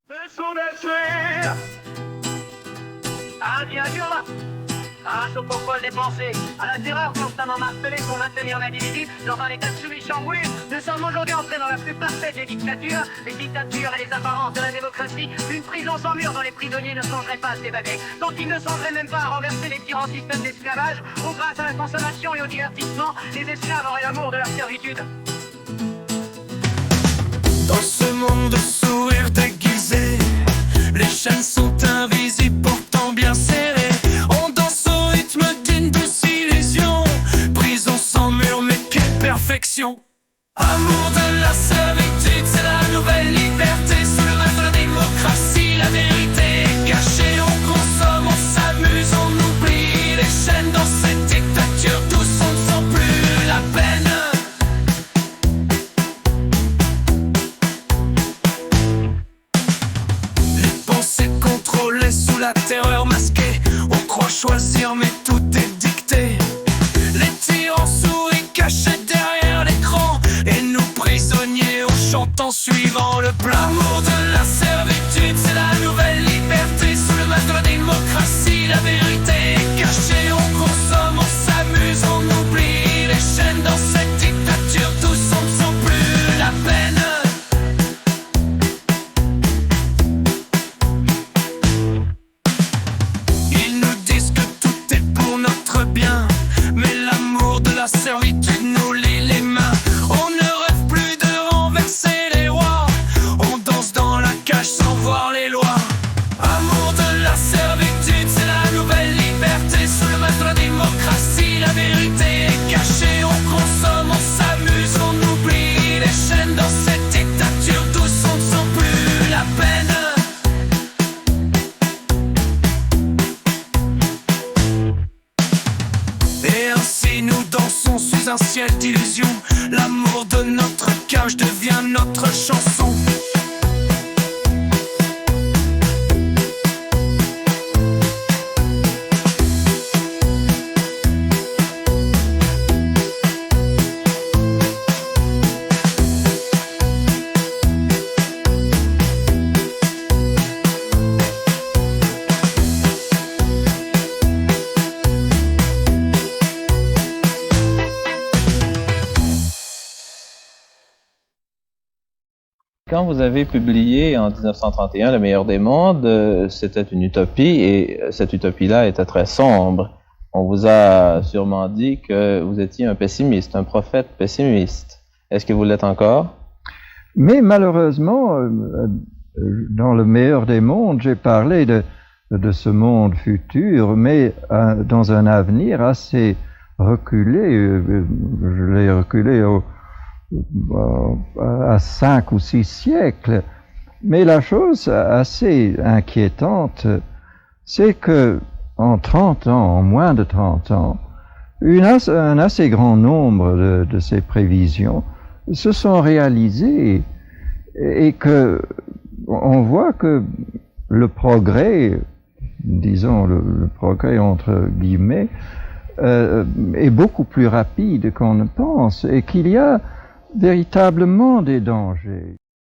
Grâce au contrôle des pensées, à la terreur constamment martelée pour maintenir l'individu dans un état de soumis chamboulé, nous sommes aujourd'hui entrés dans la plus parfaite des dictatures, les dictatures et les apparences de la démocratie, une prison sans mur dont les prisonniers ne songeraient pas à s'évader, dont ils ne songeraient même pas à renverser les tyrans systèmes d'esclavage, où grâce à la consommation et au divertissement, les esclaves auraient l'amour de leur servitude. Dans ce monde de sourires déguisés, les chaînes sont invisibles pourtant bien serrées. On danse au rythme d'une douce illusion, prison sans mur mais quelle perfection. Amour de la servitude, c'est la nouvelle liberté. Sous le masque de la démocratie, la vérité est cachée. On consomme, on s'amuse, on oublie les chaînes. Dans cette dictature, tous on ne sent plus la peine. Les pensées contrôlées sous la terreur masquée. On croit choisir mais tout est dicté. Les tyrans souris cachés derrière l'écran, et nous prisonniers on chante en suivant le plan. L'amour de la servitude, c'est la nouvelle liberté. Sous le masque de la démocratie, la vérité est cachée. On consomme, on s'amuse, on oublie les chaînes. Dans cette dictature, tous on ne sent plus la peine. Ils nous disent que tout est pour notre bien, mais l'amour de la servitude nous lie les mains. On ne rêve plus de renverser les rois, on danse dans la cage sans voir les lois. Amour de la servitude, c'est la nouvelle liberté. Sous le masque de la démocratie, la vérité est cachée. On consomme, on s'amuse, on oublie les chaînes. Dans cette dictature, tous on ne sent plus la peine. Et ainsi nous dansons sous un ciel d'illusion. L'amour de notre cage devient notre chanson. Quand vous avez publié en 1931 Le meilleur des mondes, c'était une utopie et cette utopie-là était très sombre. On vous a sûrement dit que vous étiez un pessimiste, un prophète pessimiste. Est-ce que vous l'êtes encore? Mais malheureusement, dans Le meilleur des mondes, j'ai parlé de ce monde futur, mais dans un avenir assez reculé. Je l'ai reculé à 5 ou 6 siècles. Mais la chose assez inquiétante, c'est que en 30 ans, en moins de 30 ans, un assez grand nombre de ces prévisions se sont réalisées et que on voit que le progrès, disons le progrès entre guillemets, est beaucoup plus rapide qu'on ne pense et qu'il y a véritablement des dangers.